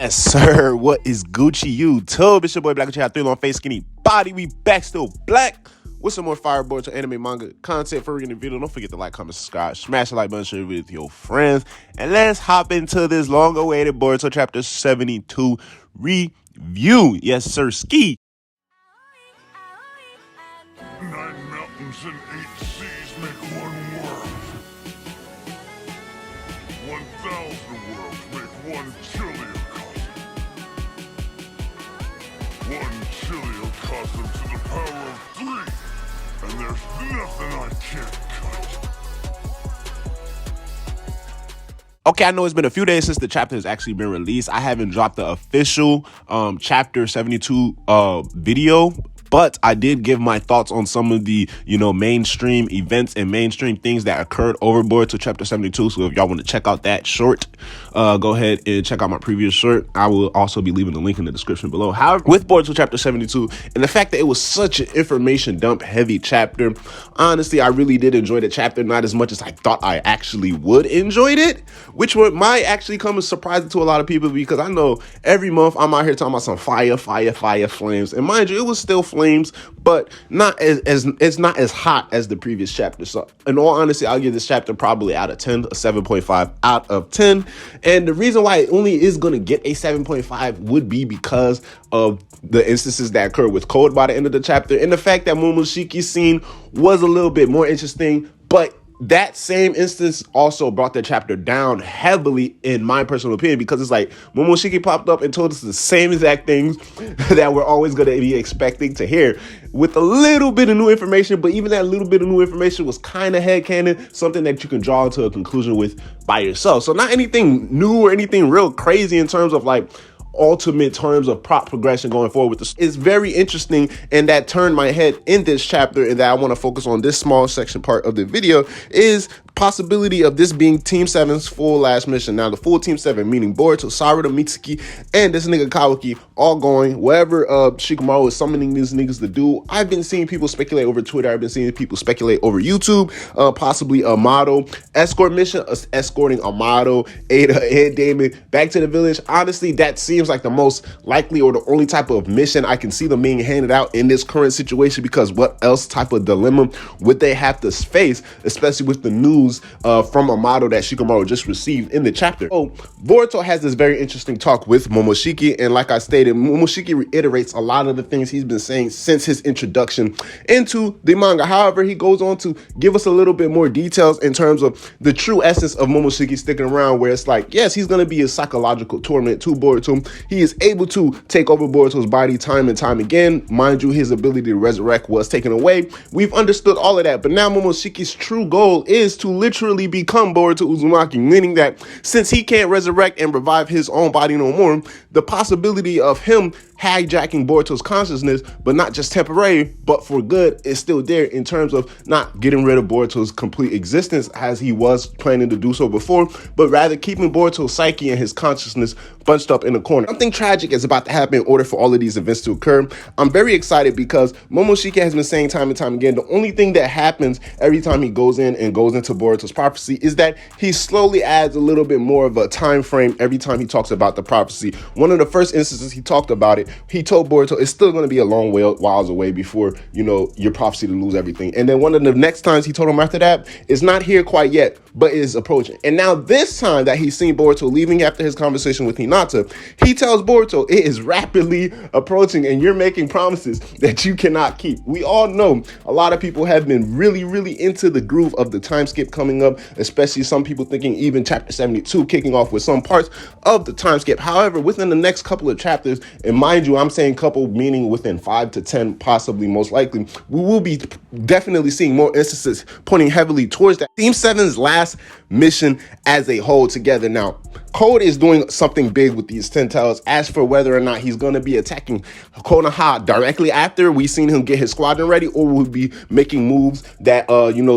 Yes, sir. What is Gucci YouTube? It's your boy Black Gucci. Have 3 long face, skinny body. We back still black with some more fireboard to anime manga content for the video. Don't forget to like, comment, subscribe, smash the like button, share it with your friends, and let's hop into this long-awaited Boruto chapter 72 review. Yes, sir. Ski. 9 mountains and 8 seas make one world. 1,000 worlds make one chiliocosm. 1 chiliocosm to the power of 3, and there's nothing I can't cut. Okay, I know it's been a few days since the chapter has actually been released. I haven't dropped the official chapter 72 video, but I did give my thoughts on some of the, mainstream events and mainstream things that occurred overboard to chapter 72. So if y'all want to check out that short, go ahead and check out my previous short. I will also be leaving the link in the description below. However, with Boruto chapter 72 and the fact that it was such an information dump heavy chapter, honestly, I really did enjoy the chapter, not as much as I thought I actually would enjoyed it, which might actually come as surprising to a lot of people, because I know every month I'm out here talking about some fire, flames. And mind you, it was still flames, but not as it's not as hot as the previous chapter. So in all honesty, I'll give this chapter probably out of 10, a 7.5 out of 10. And the reason why it only is going to get a 7.5 would be because of the instances that occur with Code by the end of the chapter, and the fact that Momoshiki's scene was a little bit more interesting, but that same instance also brought the chapter down heavily, in my personal opinion, because it's like Momoshiki popped up and told us the same exact things that we're always going to be expecting to hear, with a little bit of new information. But even that little bit of new information was kind of headcanon, something that you can draw into a conclusion with by yourself. So not anything new or anything real crazy in terms of like ultimate terms of plot progression going forward with this. It's very interesting, and that turned my head in this chapter, and that I want to focus on this small section part of the video is possibility of this being Team 7's full last mission. Now, the full Team 7, meaning Boruto, Sarada, Mitsuki, and this nigga Kawaki, all going wherever Shikamaru is summoning these niggas to do. I've been seeing people speculate over Twitter. I've been seeing people speculate over YouTube, possibly a model escort mission, escorting Amado, Ada, and Damon back to the village. Honestly, that seems like the most likely or the only type of mission I can see them being handed out in this current situation, because what else type of dilemma would they have to face, especially with the news from Amado that Shikamaru just received in the chapter. So Boruto has this very interesting talk with Momoshiki, and like I stated, Momoshiki reiterates a lot of the things he's been saying since his introduction into the manga. However, he goes on to give us a little bit more details in terms of the true essence of Momoshiki sticking around, where it's like, yes, he's going to be a psychological torment to Boruto. He is able to take over Boruto's body time and time again. Mind you, his ability to resurrect was taken away. We've understood all of that, but now Momoshiki's true goal is to literally become Boruto Uzumaki, meaning that since he can't resurrect and revive his own body no more, the possibility of him hijacking Boruto's consciousness, but not just temporary, but for good, is still there, in terms of not getting rid of Boruto's complete existence as he was planning to do so before, but rather keeping Boruto's psyche and his consciousness bunched up in a corner. Something tragic is about to happen in order for all of these events to occur. I'm very excited because Momoshiki has been saying time and time again, the only thing that happens every time he goes into Boruto's prophecy is that he slowly adds a little bit more of a time frame every time he talks about the prophecy. One of the first instances he talked about it, he told Boruto it's still going to be a long whiles away before, your prophecy to lose everything. And then one of the next times he told him after that, it's not here quite yet, but it is approaching. And now this time that he's seen Boruto leaving after his conversation with Hinata, he tells Boruto it is rapidly approaching and you're making promises that you cannot keep. We all know a lot of people have been really, really into the groove of the time skip coming up, especially some people thinking even chapter 72 kicking off with some parts of the time skip. However, within the next couple of chapters, and mind you, I'm saying couple meaning within 5 to 10, possibly most likely, we will be definitely seeing more instances pointing heavily towards that Team 7's last mission as a whole together. Now, Code is doing something big with these 10 tails. As for whether or not he's going to be attacking Konoha directly after we've seen him get his squadron ready, or will be making moves that,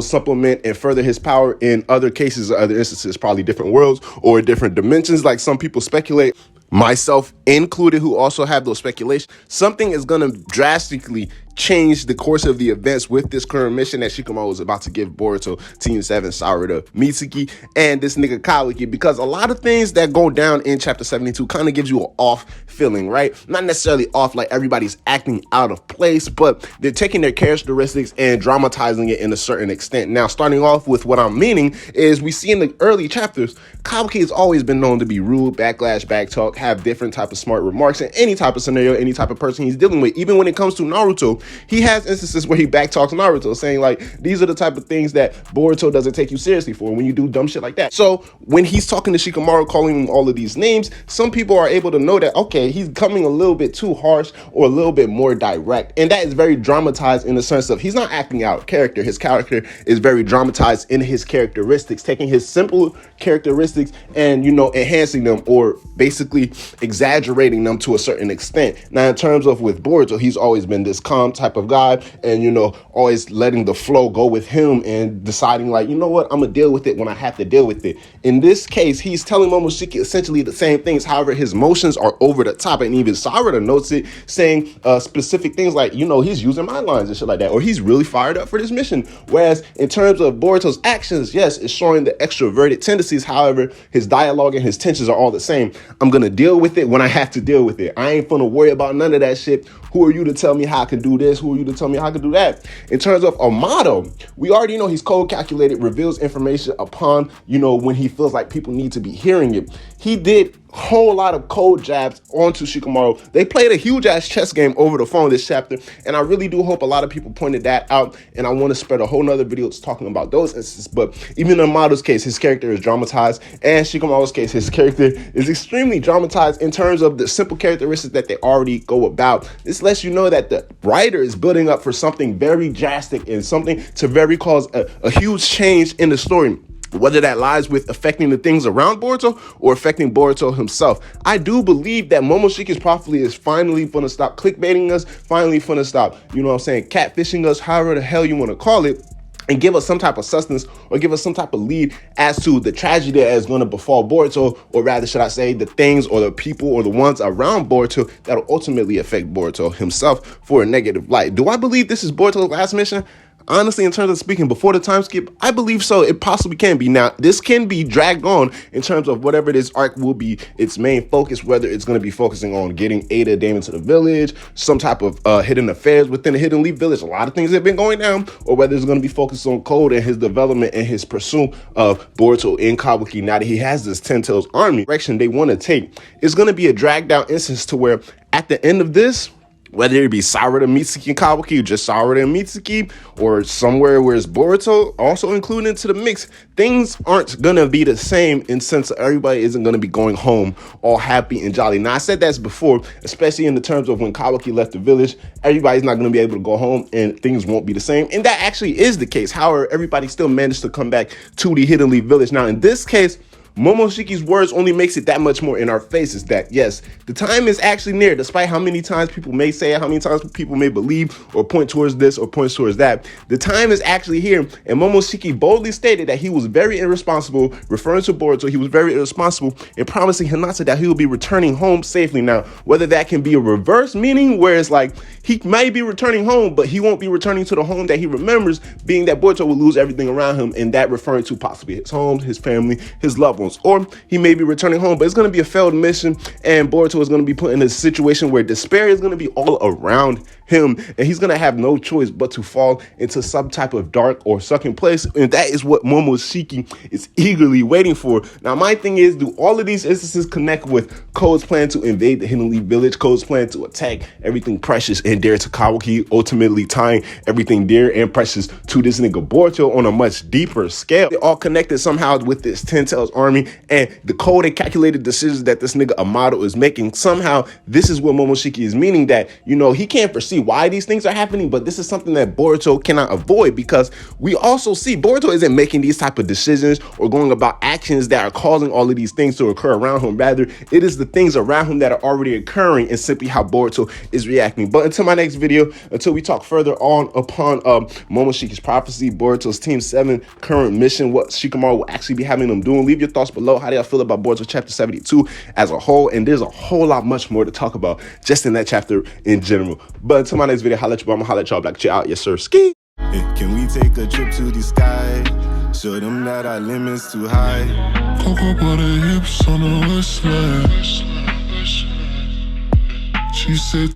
supplement and further his power in other cases or other instances, probably different worlds or different dimensions, like some people speculate, myself included who also have those speculations, something is going to drastically change the course of the events with this current mission that Shikamaru is about to give Boruto, Team 7, Sarada, Mitsuki, and this nigga Kawaki, because a lot of things that go down in chapter 72 kind of gives you an off feeling, right? Not necessarily off like everybody's acting out of place, but they're taking their characteristics and dramatizing it in a certain extent. Now, starting off with what I'm meaning is we see in the early chapters, Kawaki has always been known to be rude, backlash, backtalk, have different type of smart remarks in any type of scenario, any type of person he's dealing with. Even when it comes to Naruto, he has instances where he backtalks Naruto, saying like, these are the type of things that Boruto doesn't take you seriously for when you do dumb shit like that. So when he's talking to Shikamaru, calling him all of these names, some people are able to know that, okay, he's coming a little bit too harsh or a little bit more direct. And that is very dramatized in the sense of he's not acting out character. His character is very dramatized in his characteristics, taking his simple characteristics and, you know, enhancing them or basically exaggerating them to a certain extent. Now, in terms of with Boruto, he's always been this calm type of guy and, you know, always letting the flow go with him and deciding like, you know what, I'm gonna deal with it when I have to deal with it. In this case, he's telling Momoshiki essentially the same things. However, his emotions are over the top, and even Sarada notes it, saying specific things like, you know, he's using my lines and shit like that, or he's really fired up for this mission. Whereas in terms of Boruto's actions, yes, it's showing the extroverted tendencies. However, his dialogue and his tensions are all the same. I'm gonna deal with it when I have to deal with it. I ain't gonna worry about none of that shit. Who are you to tell me how I can do this? Who are you to tell me how I can do that? In terms of Amato, we already know he's cold calculated, reveals information upon, you know, when he feels like people need to be hearing it. He did a whole lot of cold jabs onto Shikamaru. They played a huge ass chess game over the phone this chapter, and I really do hope a lot of people pointed that out, and I want to spread a whole nother video talking about those instances. But even in Amato's case, his character is dramatized, and Shikamaru's case, his character is extremely dramatized in terms of the simple characteristics that they already go about. This lets you know that the writer is building up for something very drastic and something to very cause a huge change in the story, whether that lies with affecting the things around Boruto or affecting Boruto himself. I do believe that Momoshiki's prophecy is finally going to stop clickbaiting us, finally going to stop, you know what I'm saying, catfishing us, however the hell you want to call it, and give us some type of sustenance or give us some type of lead as to the tragedy that is going to befall Boruto, or rather, should I say, the things or the people or the ones around Boruto that will ultimately affect Boruto himself for a negative light. Do I believe this is Boruto's last mission? Honestly, in terms of speaking before the time skip, I believe so. It possibly can be. Now, this can be dragged on in terms of whatever this arc will be its main focus, whether it's going to be focusing on getting Ada Damon to the village, some type of hidden affairs within the Hidden Leaf village. A lot of things have been going down, or whether it's going to be focused on Code and his development and his pursuit of Boruto in Kawaki now that he has this Ten Tails army. Direction they want to take is going to be a dragged out instance to where at the end of this, whether it be Sarada, Mitsuki, and Kawaki, or just Sarada and Mitsuki, or somewhere where it's Boruto also included into the mix, things aren't gonna be the same in sense of everybody isn't gonna be going home all happy and jolly. Now, I said that before, especially in the terms of when Kawaki left the village, everybody's not gonna be able to go home and things won't be the same. And that actually is the case. However, everybody still managed to come back to the Hidden Leaf village. Now, in this case, Momoshiki's words only makes it that much more in our faces that, yes, the time is actually near, despite how many times people may say it, how many times people may believe or point towards this or point towards that. The time is actually here, and Momoshiki boldly stated that he was very irresponsible, referring to Boruto, he was very irresponsible in promising Hinata that he will be returning home safely. Now, whether that can be a reverse meaning, where it's like, he might be returning home, but he won't be returning to the home that he remembers, being that Boruto will lose everything around him, and that referring to possibly his home, his family, his loved ones. Or he may be returning home, but it's going to be a failed mission, and Boruto is going to be put in a situation where despair is going to be all around him, and he's going to have no choice but to fall into some type of dark or sucking place, and that is what Momoshiki is eagerly waiting for. Now, my thing is, do all of these instances connect with Code's plan to invade the Hidden Leaf village, Code's plan to attack everything precious and dear to Kawaki, ultimately tying everything dear and precious to this nigga Boruto on a much deeper scale? They're all connected somehow with this Ten Tails army and the cold and calculated decisions that this nigga Amato is making. Somehow, this is what Momoshiki is meaning, that, you know, he can't foresee why these things are happening, but this is something that Boruto cannot avoid, because we also see Boruto isn't making these type of decisions or going about actions that are causing all of these things to occur around him. Rather, it is the things around him that are already occurring and simply how Boruto is reacting. But until my next video, until we talk further on upon Momoshiki's prophecy, Boruto's Team 7 current mission, what Shikamaru will actually be having them doing, leave your thoughts below. How do y'all feel about Boruto chapter 72 as a whole? And there's a whole lot much more to talk about just in that chapter in general. But until my next video, holla at you, I'm gonna holla at y'all, black chill out. Yes, sir. Ski. Hey, can we take a trip to the sky? Show them that our limit's too high. Cocoa butter hips on the waistline. She said